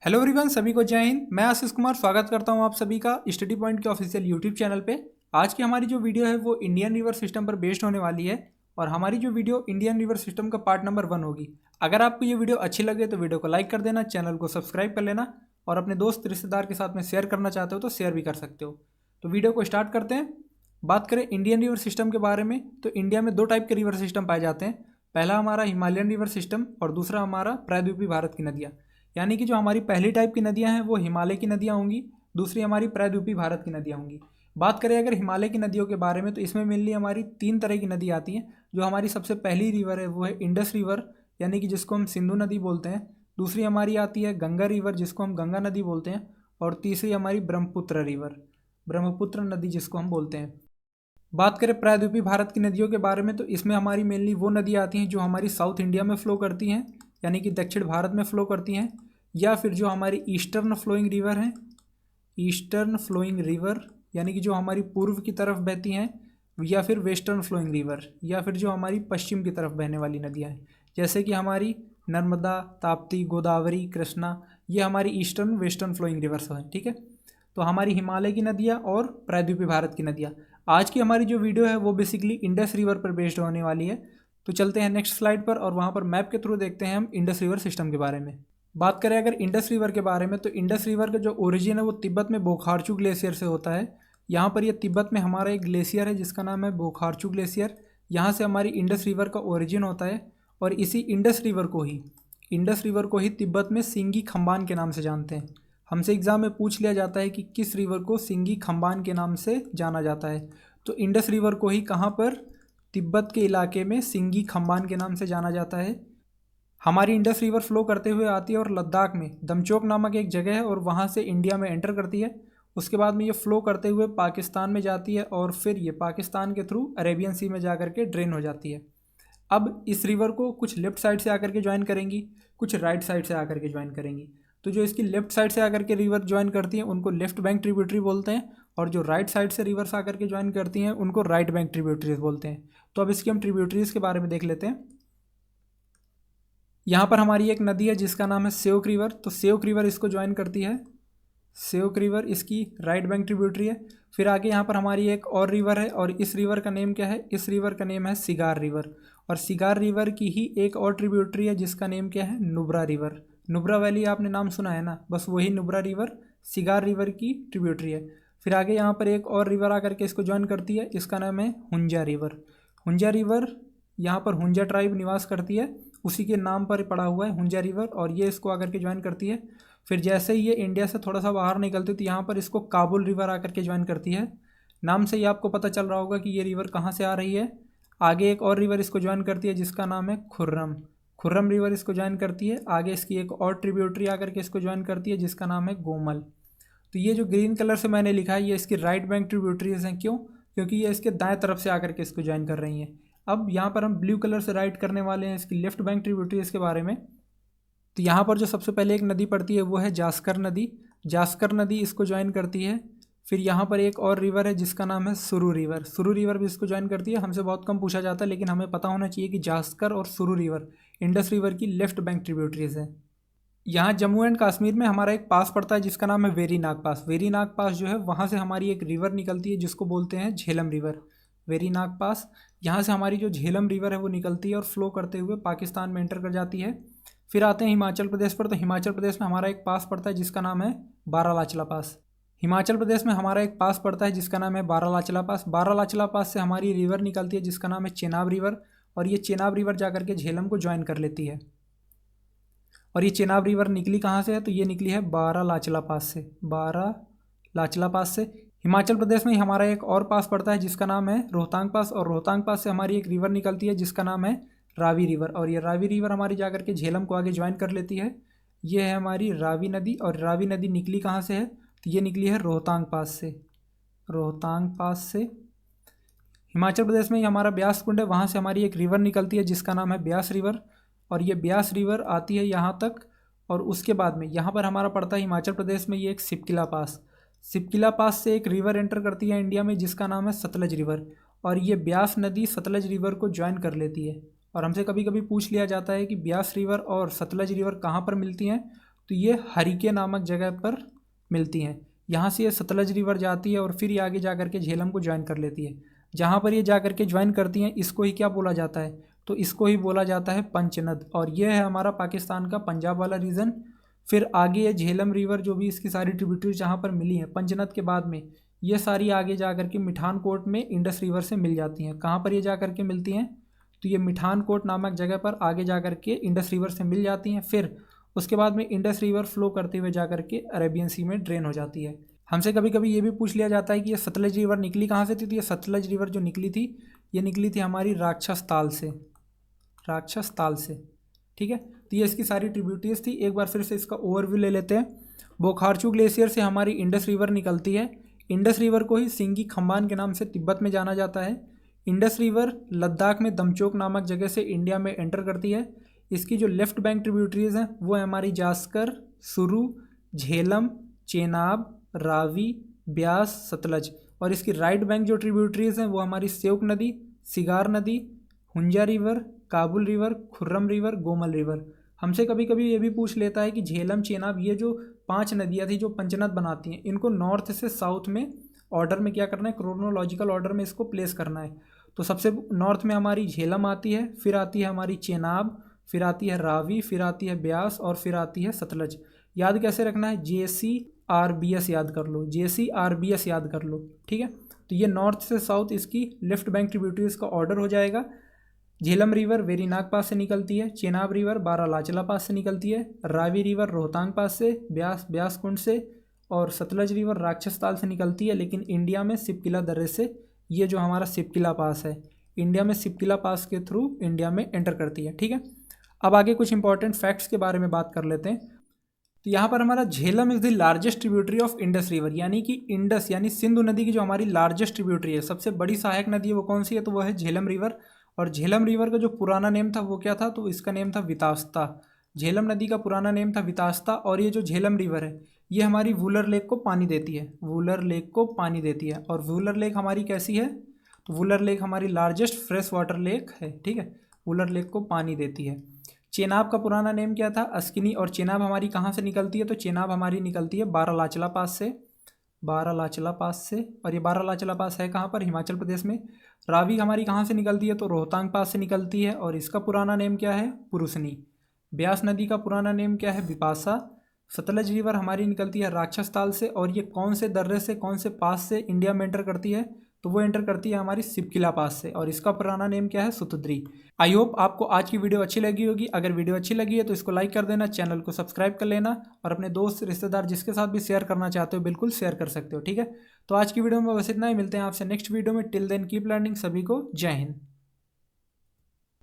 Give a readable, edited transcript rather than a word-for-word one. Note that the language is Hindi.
हेलो एवरीवन, सभी को जय हिंद। मैं आशीष कुमार स्वागत करता हूं आप सभी का स्टडी पॉइंट के ऑफिशियल यूट्यूब चैनल पे। आज की हमारी जो वीडियो है वो इंडियन रिवर सिस्टम पर बेस्ड होने वाली है और हमारी जो वीडियो इंडियन रिवर सिस्टम का पार्ट नंबर 1 होगी। अगर आपको ये वीडियो अच्छी लगे तो वीडियो को लाइक कर देना, चैनल को सब्सक्राइब कर लेना और अपने दोस्त रिश्तेदार के साथ में शेयर करना चाहते हो तो शेयर भी कर सकते हो। तो वीडियो को स्टार्ट करते हैं। बात करें इंडियन रिवर सिस्टम के बारे में तो इंडिया में 2 टाइप के रिवर सिस्टम पाए जाते हैं। पहला हमारा हिमालयन रिवर सिस्टम और दूसरा हमारा प्रायद्वीपीय भारत की नदियाँ। यानी कि जो हमारी पहली टाइप की नदियां हैं वो हिमालय की नदियां होंगी, दूसरी हमारी प्रायद्वीपीय भारत की नदियां होंगी। बात करें अगर हिमालय की नदियों के बारे में तो इसमें मेनली हमारी 3 तरह की नदी आती हैं। जो हमारी सबसे पहली रिवर है वो है इंडस रिवर, यानी कि जिसको हम सिंधु नदी बोलते हैं। दूसरी हमारी आती है गंगा रिवर, जिसको हम गंगा नदी बोलते हैं। और तीसरी हमारी ब्रह्मपुत्र रिवर, ब्रह्मपुत्र नदी जिसको हम बोलते हैं। बात करें प्रायद्वीपीय भारत की नदियों के बारे में तो इसमें हमारी मेनली वो नदियाँ आती हैं जो हमारी साउथ इंडिया में फ़्लो करती हैं, यानी कि दक्षिण भारत में फ़्लो करती हैं, या फिर जो हमारी ईस्टर्न फ्लोइंग रिवर हैं, ईस्टर्न फ्लोइंग रिवर यानी कि जो हमारी पूर्व की तरफ बहती हैं, या फिर वेस्टर्न फ्लोइंग रिवर या फिर जो हमारी पश्चिम की तरफ बहने वाली नदियाँ हैं, जैसे कि हमारी नर्मदा, ताप्ती, गोदावरी, कृष्णा, ये हमारी ईस्टर्न वेस्टर्न फ्लोइंग रिवर्स हैं। ठीक है, तो हमारी हिमालय की नदियाँ और प्रायद्वीपीय भारत की नदियाँ। आज की हमारी जो वीडियो है वो बेसिकली इंडस रिवर पर बेस्ड होने वाली है। तो चलते हैं नेक्स्ट स्लाइड पर और वहाँ पर मैप के थ्रू देखते हैं हम इंडस रिवर सिस्टम के बारे में। बात करें अगर इंडस रिवर के बारे में तो इंडस रिवर का जो ओरिजिन है वो तिब्बत में बोखारचू ग्लेशियर से होता है। यहाँ पर ये तिब्बत में हमारा एक ग्लेशियर है जिसका नाम है बोखारचू ग्लेशियर। यहाँ से हमारी इंडस रिवर का ओरिजिन होता है और इसी इंडस रिवर को ही तिब्बत में सिंगी खम्बान के नाम से जानते हैं। हमसे एग्ज़ाम में पूछ लिया जाता है कि किस रिवर को सिंगी खम्बान के नाम से जाना जाता है, तो इंडस रिवर को ही कहाँ पर, तिब्बत के इलाके में सिंगी खम्बान के नाम से जाना जाता है। हमारी इंडस रिवर फ्लो करते हुए आती है और लद्दाख में दमचोक नामक एक जगह है और वहाँ से इंडिया में एंटर करती है। उसके बाद में ये फ़्लो करते हुए पाकिस्तान में जाती है और फिर ये पाकिस्तान के थ्रू अरेबियन सी में जा कर के ड्रेन हो जाती है। अब इस रिवर को कुछ लेफ्ट साइड से आकर के ज्वाइन करेंगी, कुछ राइट साइड से आकर के ज्वाइन करेंगी। तो जो इसकी लेफ्ट साइड से आकर के रिवर ज्वाइन करती हैं उनको लेफ्ट बैंक ट्रिब्यूटरी बोलते हैं और जो राइट साइड से रिवर्स आकर के ज्वाइन करती हैं उनको राइट बैंक ट्रिब्यूटरीज बोलते हैं। तो अब इसकी हम ट्रिब्यूटरीज के बारे में देख लेते हैं। यहाँ पर हमारी एक नदी है जिसका नाम है सेओक रिवर, तो सेओक रिवर इसको ज्वाइन करती है। सेओक रिवर इसकी राइट बैंक ट्रिब्यूटरी है। फिर आगे यहाँ पर हमारी एक और रिवर है और इस रिवर का नेम क्या है, इस रिवर का नेम है सिगार रिवर। और सिगार रिवर की ही एक और ट्रिब्यूटरी है जिसका नेम क्या है, नुब्रा रिवर। नुब्रा वैली आपने नाम सुना है ना, बस वही नुब्रा रिवर सिगार रिवर की ट्रिब्यूटरी है। फिर आगे यहाँ पर एक और रिवर आकर के इसको ज्वाइन करती है, इसका नाम है हुंजा रिवर। हुंजा रिवर, यहाँ पर हुंजा ट्राइब निवास करती है, उसी के नाम पर पड़ा हुआ है हुंजा रिवर और ये इसको आकर के ज्वाइन करती है। फिर जैसे ही ये इंडिया से थोड़ा सा बाहर निकलती है तो यहाँ पर इसको काबुल रिवर आकर के ज्वाइन करती है। नाम से ही आपको पता चल रहा होगा कि ये रिवर कहाँ से आ रही है। आगे एक और रिवर इसको ज्वाइन करती है जिसका नाम है खुर्रम। खुर्रम रिवर इसको ज्वाइन करती है। आगे इसकी एक और ट्रिब्यूटरी आकर के इसको ज्वाइन करती है जिसका नाम है गोमल। तो ये जो ग्रीन कलर से मैंने लिखा है ये इसकी राइट बैंक ट्रिब्यूटरीज हैं। क्यों? क्योंकि ये इसके दाएं तरफ से आकर के इसको ज्वाइन कर रही हैं। अब यहाँ पर हम ब्लू कलर से राइट करने वाले हैं इसकी लेफ्ट बैंक ट्रिब्यूटरीज के बारे में। तो यहाँ पर जो सबसे पहले एक नदी पड़ती है वो है जास्कर नदी। जास्कर नदी इसको ज्वाइन करती है। फिर यहाँ पर एक और रिवर है जिसका नाम है सुरु रिवर। सुरु रिवर भी इसको ज्वाइन करती है। हमसे बहुत कम पूछा जाता है लेकिन हमें पता होना चाहिए कि जास्कर और सुरु रिवर इंडस रिवर की लेफ्ट बैंक ट्रिब्यूटरीज है। यहाँ जम्मू एंड कश्मीर में हमारा एक पास पड़ता है जिसका नाम है वेरीनाग पास। वेरीनाग पास जो है वहाँ से हमारी एक रिवर निकलती है जिसको बोलते हैं झेलम रिवर। वेरीनाग पास, यहाँ से हमारी जो झेलम रिवर है वो निकलती है और फ्लो करते हुए पाकिस्तान में एंटर कर जाती है। फिर आते हैं हिमाचल प्रदेश पर। तो हिमाचल प्रदेश में हमारा एक पास पड़ता है जिसका नाम है बारालाचला पास। हिमाचल प्रदेश में हमारा एक पास पड़ता है जिसका नाम है बारालाचला पास। बारालाचला पास से हमारी रिवर निकलती है जिसका नाम है चेनाब रिवर और ये चेनाब रिवर जाकर के झेलम को ज्वाइन कर लेती है। और ये चेनाब रिवर निकली कहाँ से है, तो ये निकली है बारालाचला पास से। बारालाचला पास से हिमाचल प्रदेश में हमारा एक और पास पड़ता है जिसका नाम है रोहतांग पास और रोहतांग पास से हमारी एक रिवर निकलती है जिसका नाम है रावी रिवर और ये रावी रिवर हमारी जाकर के झेलम को आगे ज्वाइन कर लेती है। ये है हमारी रावी नदी और रावी नदी निकली कहाँ से है, तो ये निकली है रोहतांग पास से। रोहतांग पास से हिमाचल प्रदेश में ही हमारा ब्यास कुंड है, वहाँ से हमारी एक रिवर निकलती है जिसका नाम है ब्यास रिवर और ये ब्यास रिवर आती है यहाँ तक। और उसके बाद में यहाँ पर हमारा पड़ता है हिमाचल प्रदेश में ये एक सिपकिला पास। सिपकिला पास से एक रिवर एंटर करती है इंडिया में जिसका नाम है सतलज रिवर और ये ब्यास नदी सतलज रिवर को ज्वाइन कर लेती है। और हमसे कभी कभी पूछ लिया जाता है कि ब्यास रिवर और सतलज रिवर कहाँ पर मिलती हैं, तो ये हरिके नामक जगह पर मिलती हैं। यहाँ से ये सतलज रिवर जाती है और फिर ये आगे जा कर के झेलम को ज्वाइन कर लेती है। जहाँ पर ये जा कर के ज्वाइन करती हैं इसको ही क्या बोला जाता है, तो इसको ही बोला जाता है पंचनद। और ये है हमारा पाकिस्तान का पंजाब वाला रीजन। फिर आगे ये झेलम रिवर जो भी इसकी सारी ट्रिब्यूटरीज जहाँ पर मिली हैं पंचनद के बाद में, ये सारी आगे जा कर के मिठानकोट में इंडस रिवर से मिल जाती हैं। कहाँ पर ये जा कर के मिलती हैं, तो ये मिठानकोट नामक जगह पर आगे जा कर के इंडस रिवर से मिल जाती हैं। फिर उसके बाद में इंडस रिवर फ्लो करते हुए जा कर के अरेबियन सी में ड्रेन हो जाती है। हमसे कभी कभी ये भी पूछ लिया जाता है कि ये सतलज रिवर निकली कहाँ से थी, तो ये सतलज रिवर जो निकली थी ये निकली थी हमारी राक्षस ताल से, राक्षस ताल से। ठीक है, तो ये इसकी सारी ट्रिब्यूटरीज थी। एक बार फिर से इसका ओवरव्यू ले लेते हैं। बोखारचू ग्लेशियर से हमारी इंडस रिवर निकलती है। इंडस रिवर को ही सिंगी खम्बान के नाम से तिब्बत में जाना जाता है। इंडस रिवर लद्दाख में दमचोक नामक जगह से इंडिया में एंटर करती है। इसकी जो लेफ्ट बैंक ट्रिब्यूटरीज हैं वो है हमारी जास्कर, सुरू, झेलम, चेनाब, रावी, ब्यास, सतलज। और इसकी राइट बैंक जो ट्रिब्यूटरीज हैं वो हमारी स्योक नदी, सिगार नदी, Hunza river, Kabul river, Khurram river, Gomal river. हमसे कभी कभी ये भी पूछ लेता है कि झेलम, चेनाब, ये जो 5 नदियाँ थी जो पंचनद बनाती हैं, इनको नॉर्थ से साउथ में ऑर्डर में क्या करना है, क्रोनोलॉजिकल ऑर्डर में इसको प्लेस करना है। तो सबसे नॉर्थ में हमारी झेलम आती है, फिर आती है हमारी चेनाब, फिर आती है रावी, फिर आती है ब्यास और फिर आती है सतलज। याद कैसे रखना है, JCRBS याद कर लो, JCRBS याद कर लो। ठीक है, तो ये नॉर्थ से साउथ इसकी लेफ्ट बैंक ट्रिब्यूटरीज का ऑर्डर हो जाएगा। झेलम रिवर वेरीनाग पास से निकलती है, चेनाब रिवर बारालाचला पास से निकलती है, रावी रिवर रोहतांग पास से, ब्यास कुंड से, और सतलज रिवर राक्षस ताल से निकलती है। लेकिन इंडिया में सिपकिला दर्रे से, ये जो हमारा सिपकिला पास है, इंडिया में सिपकिला पास के थ्रू इंडिया में एंटर करती है। ठीक है, अब आगे कुछ इंपॉर्टेंट फैक्ट्स के बारे में बात कर लेते हैं। तो यहाँ पर हमारा Jhelum is the largest tributary of Indus river, यानी कि इंडस यानी सिंधु नदी की जो हमारी लार्जेस्ट ट्रिब्यूटरी है, सबसे बड़ी सहायक नदी है वो कौन सी है, तो वो है झेलम रिवर। और झेलम रिवर का जो पुराना नेम था वो क्या था, तो इसका नेम था वितास्ता। झेलम नदी का पुराना नेम था वितास्ता। और ये जो झेलम रिवर है ये हमारी वूलर लेक को पानी देती है, वूलर लेक को पानी देती है। और वूलर लेक हमारी कैसी है, तो वूलर लेक हमारी लार्जेस्ट फ्रेश वाटर लेक है। ठीक है, वूलर लेक को पानी देती है। चेनाब का पुराना नेम क्या था, अस्किनी। और चेनाब हमारी कहाँ से निकलती है, तो चेनाब हमारी निकलती है बारालाचला पास से, बारालाचला पास से। और ये बारालाचला पास है कहाँ पर, हिमाचल प्रदेश में। रावी हमारी कहाँ से निकलती है, तो रोहतांग पास से निकलती है और इसका पुराना नेम क्या है, पुरुषनी। ब्यास नदी का पुराना नेम क्या है, बिपाशा। सतलज रिवर हमारी निकलती है राक्षस ताल से। और ये कौन से दर्रे से, कौन से पास से इंडिया में एंटर करती है, तो वो एंटर करती है हमारी सिपकिला पास से। और इसका पुराना नेम क्या है, सुतुद्री। आई होप आपको आज की वीडियो अच्छी लगी होगी। अगर वीडियो अच्छी लगी है तो इसको लाइक कर देना, चैनल को सब्सक्राइब कर लेना और अपने दोस्त रिश्तेदार जिसके साथ भी शेयर करना चाहते हो बिल्कुल शेयर कर सकते हो। ठीक है, तो आज की वीडियो में बस इतना ही। मिलते हैं आपसे नेक्स्ट वीडियो में। Till then keep learning. सभी को जय हिंद।